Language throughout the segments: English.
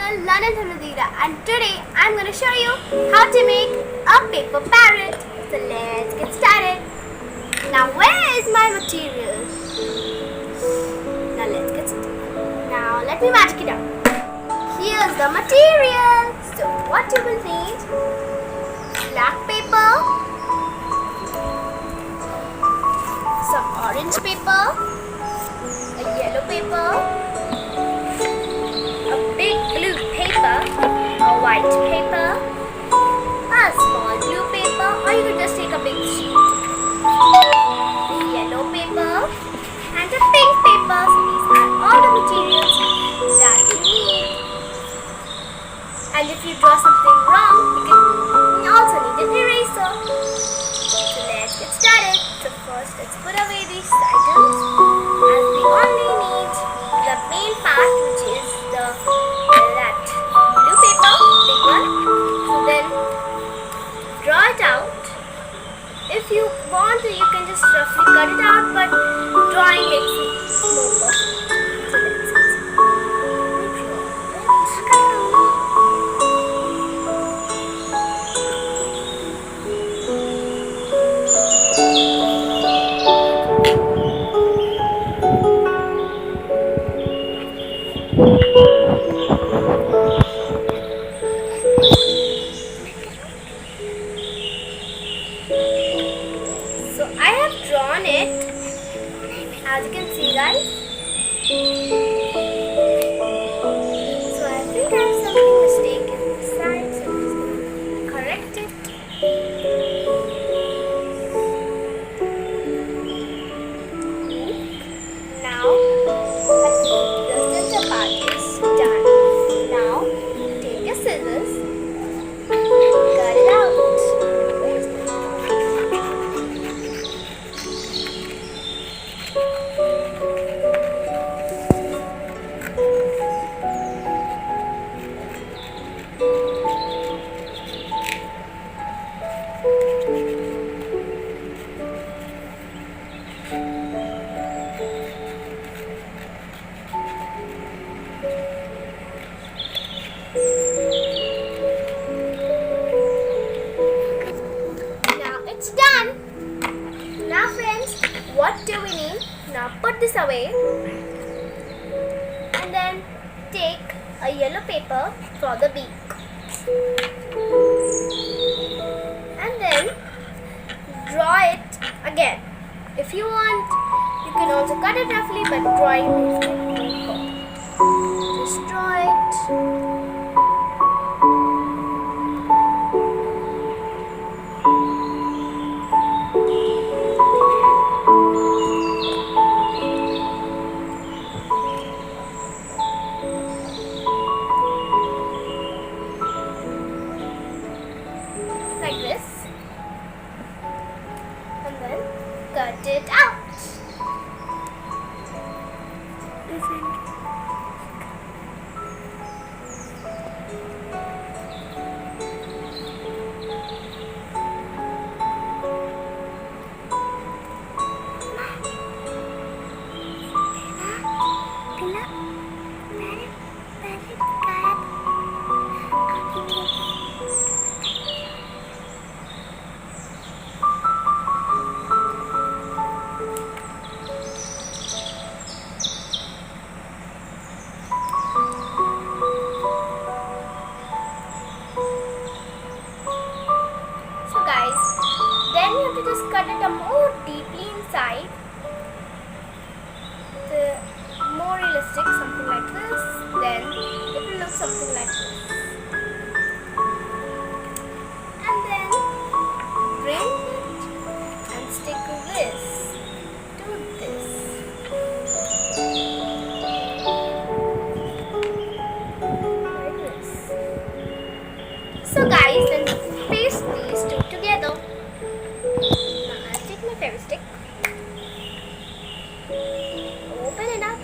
channel Learn and Tanadira, and today I'm going to show you how to make a paper parrot. So let's get started. Now where is my material? Now let's get started. Now let me magic it out. Here's the material. So what you will need: black paper, some orange paper, a yellow paper, a big blue paper, a white paper, a small blue paper, or you could just take a big sheet, a yellow paper, and a pink paper. So these are all the materials that you need. And if you draw something wrong, you also need an eraser. So let's get started. So first, let's put away these items, as we only need the main part, which is that blue paper, big one. So then draw it out. If you want to, you can just roughly cut it out, but drawing makes it more perfect. So let's see. So I have drawn it, as you can see, guys. So I think I have something mistaken in the side, so I'm just going to correct it. Now the center part is done. Now take your scissors, cut it out. Now it's done. Now friends, what do we need? Now put this away and then take a yellow paper for the beak. And then draw it again. If you want, you can also cut it roughly, but drawing makes it more perfect. Just draw it. Like this, and then cut it out. Then you have to just cut it more deeply inside. The more realistic, something like this. Then it will look something like this. And then bring it and stick this to this. Like this. So guys, then paste these two together. Fairy stick. Open it up.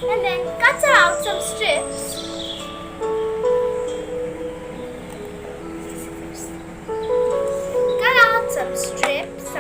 and then cuts out some strips. Cut out some strips,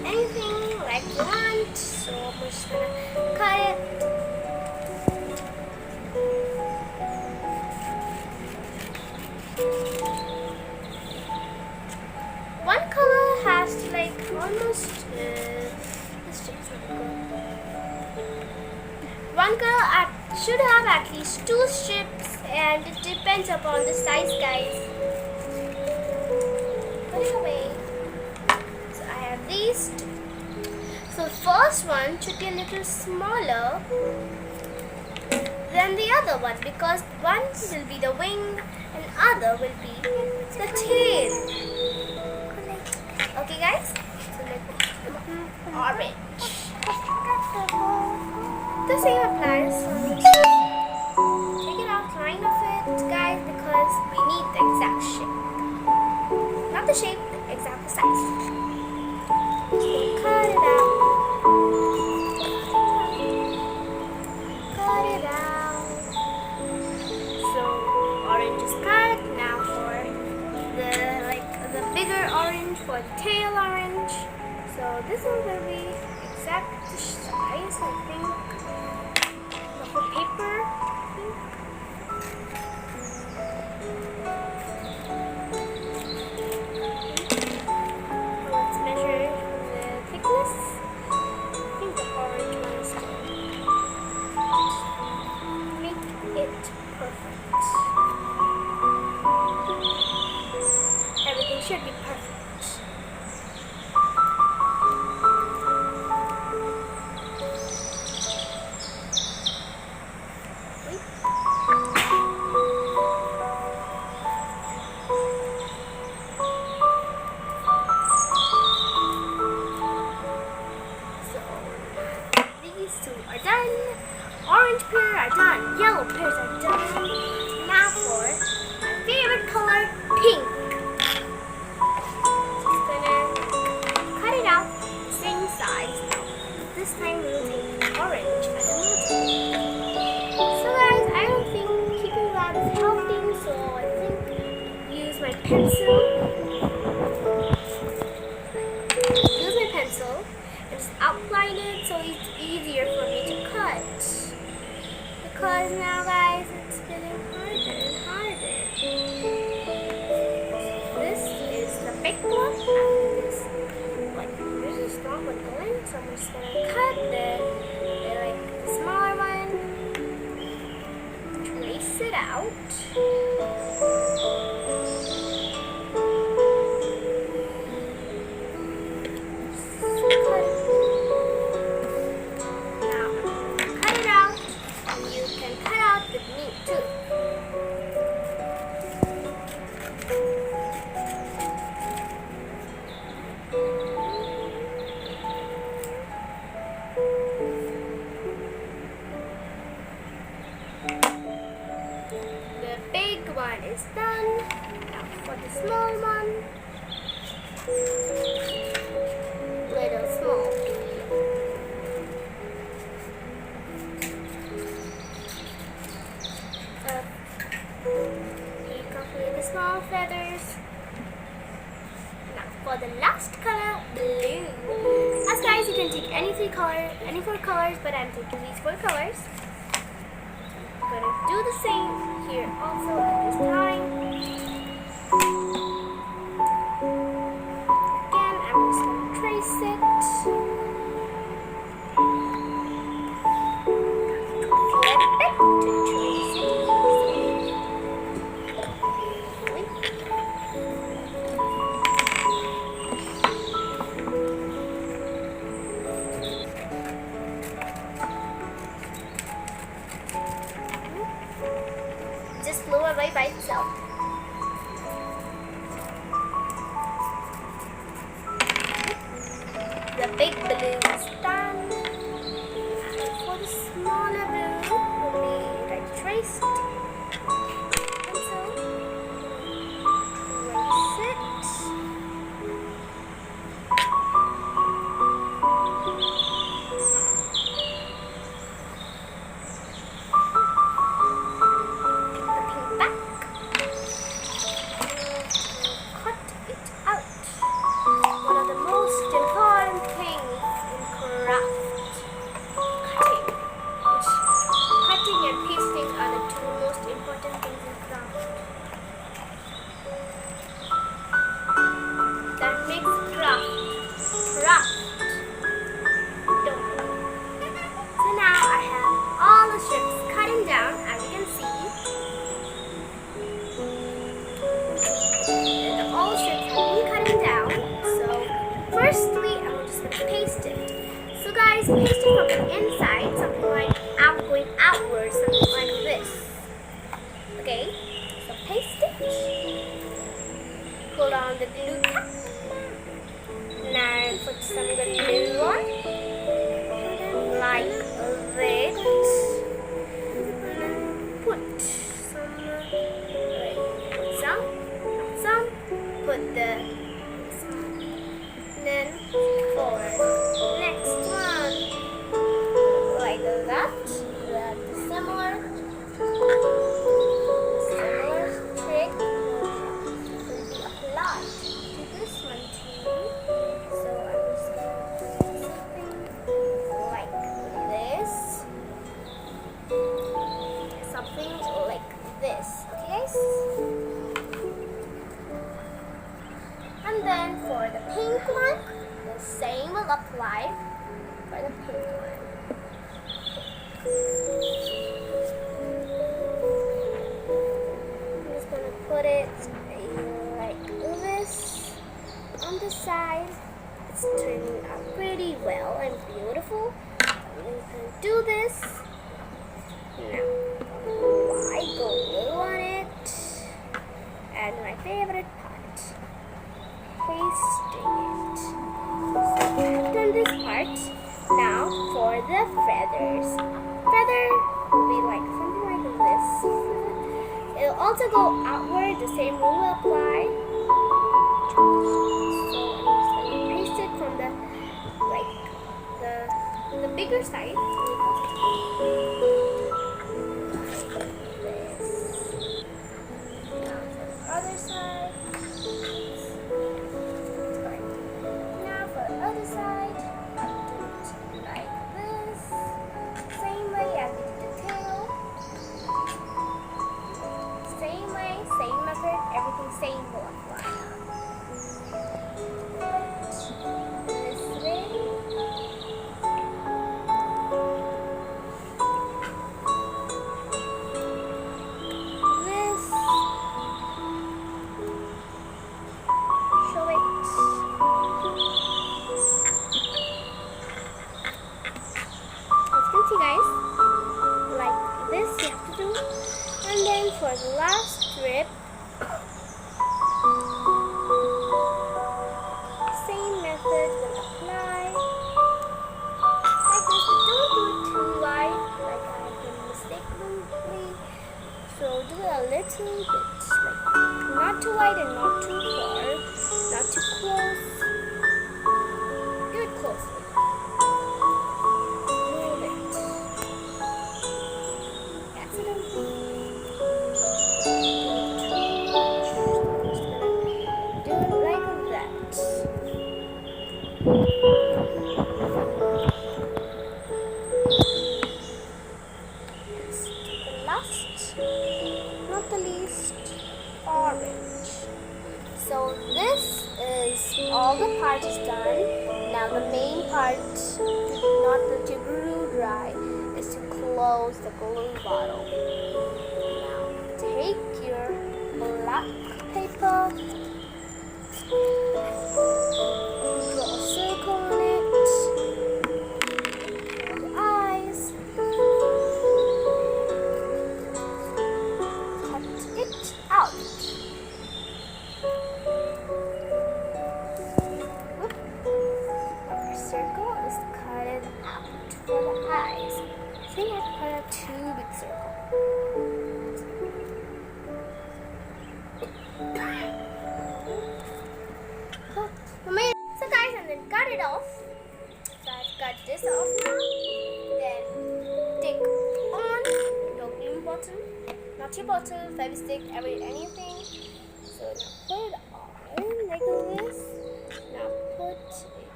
anything like you want. So I'm just gonna cut it. One color has to like almost. Let's check some. One color should have at least 2 strips, and it depends upon the size, guys. Put it away. So I have these 2. So the first one should be a little smaller than the other one, because one will be the wing and other will be the tail. Okay, guys. So let's orange. The same applies. Take it outline of it, guys, because we need the exact shape. Not the shape, the exact size. So cut it out. Cut it out. So orange is cut. Now for the bigger orange, for the tail orange. So this one will be exact size, I think. The paper. Let's measure the thickness. I think the orange one is good. Make it perfect. Everything should be perfect. Are done. Orange pear are done. Yellow pears are done. Now for my favorite color, pink. Just gonna cut it out the same size. This time we'll take orange as a motif. So guys, I don't think keeping that is healthy, so I think use my pencil. Outline it so it's easier for me to cut, because now guys it's getting harder and harder. This is the big one, and this is a strong one going, so I'm just gonna cut the smaller one, trace it out. One is done. Now for the small one, little small. Take off the small feathers. Now for the last color, blue. As guys, you can take any 4 colors, but I'm taking these 4 colors. I'm gonna do the same here also at this time. Again, I'm just gonna trace it. Flip it to trace it. Just blow away by itself. paste it from the inside, something like going outwards, something like this. Okay, so paste it. Pull on the glue cap. Now put some good glue on, like this. Put some, put the. Then for next one, like that. That's similar trick will be applied to this one too. So I'm just going to do something like this. Something like this. Okay, guys? And then for the pink one, the same will apply for the pink one. I'm just going to put it like this on the side. It's turning out pretty well and beautiful. I'm going to do this. Now, I go glue on it. And my favorite part, pasting it. So I've done this part. Now for the feathers. Feather will be like something like this. It'll also go outward. The same rule will apply. So I'm just going to paste it from the bigger side. Other side. Now for the other side, do it like this. Same way as we did the tail. Same way, same method, everything same will apply. This way. Guys, like this you have to do, and then for the last strip, same method will apply like this, but don't do it too wide like I did mistakenly, so do it a little bit, like not too wide and not too far, not too close, do it closely. Not the least, orange. So this is all the part is done. Now the main part, not to glue dry, is to close the glue bottle. Now take your black paper, draw a circle on it, draw the eyes. Out. Our circle is cut it out for the eyes. I think I cut out too big circle. So guys, and then cut it off. So I've cut this off now. Then take on your glue bottle. Not your bottle, fabric, anything. So now put it on like this. Now put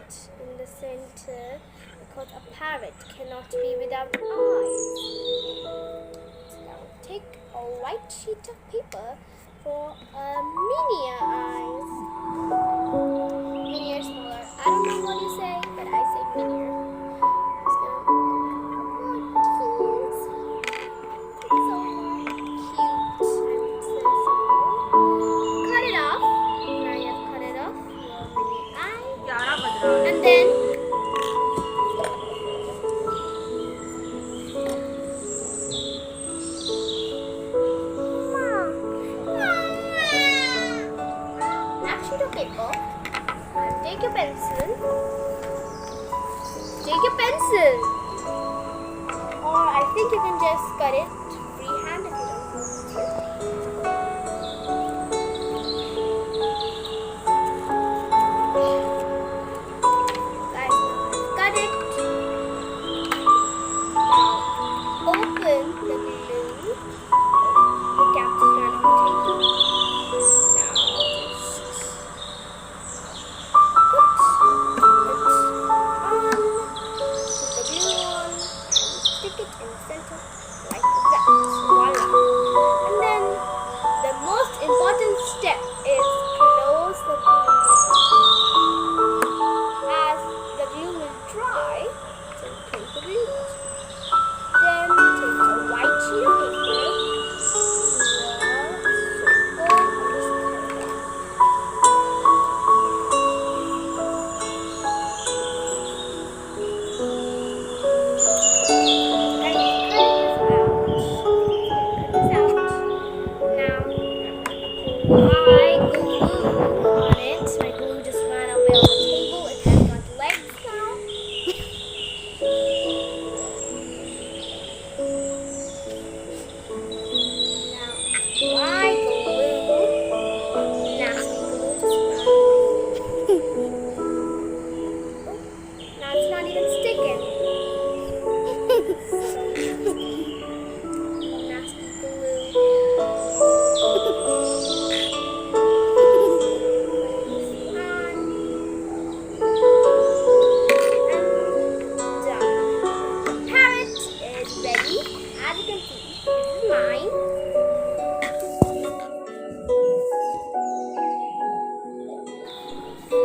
it in the center because a parrot cannot be without eyes. So now take a white sheet of paper for miniature eyes. Miniature smaller. I don't know what you say, but I say miniature. And then just cut it freehand if you don't want Guys, now I've cut it. Now open the glue. The cap is ran on the table. Now just put the glue on and stick it in the center like that. Voila. And then the most important step is close the glue. As the glue will dry, so take the glue. Then take a white sheet of paper. My glue on it. My glue just ran away on the table. It has got legs now. Now, my glue, nasty glue, just ran away. Now it's not even sticking. Nasty glue.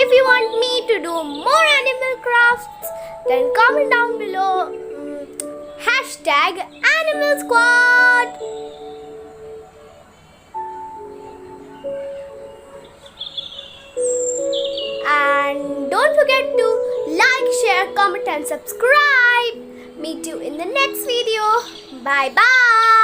If you want me to do more animal crafts, then comment down below #AnimalSquad. And don't forget to like, share, comment and subscribe. Meet you in the next video. Bye bye.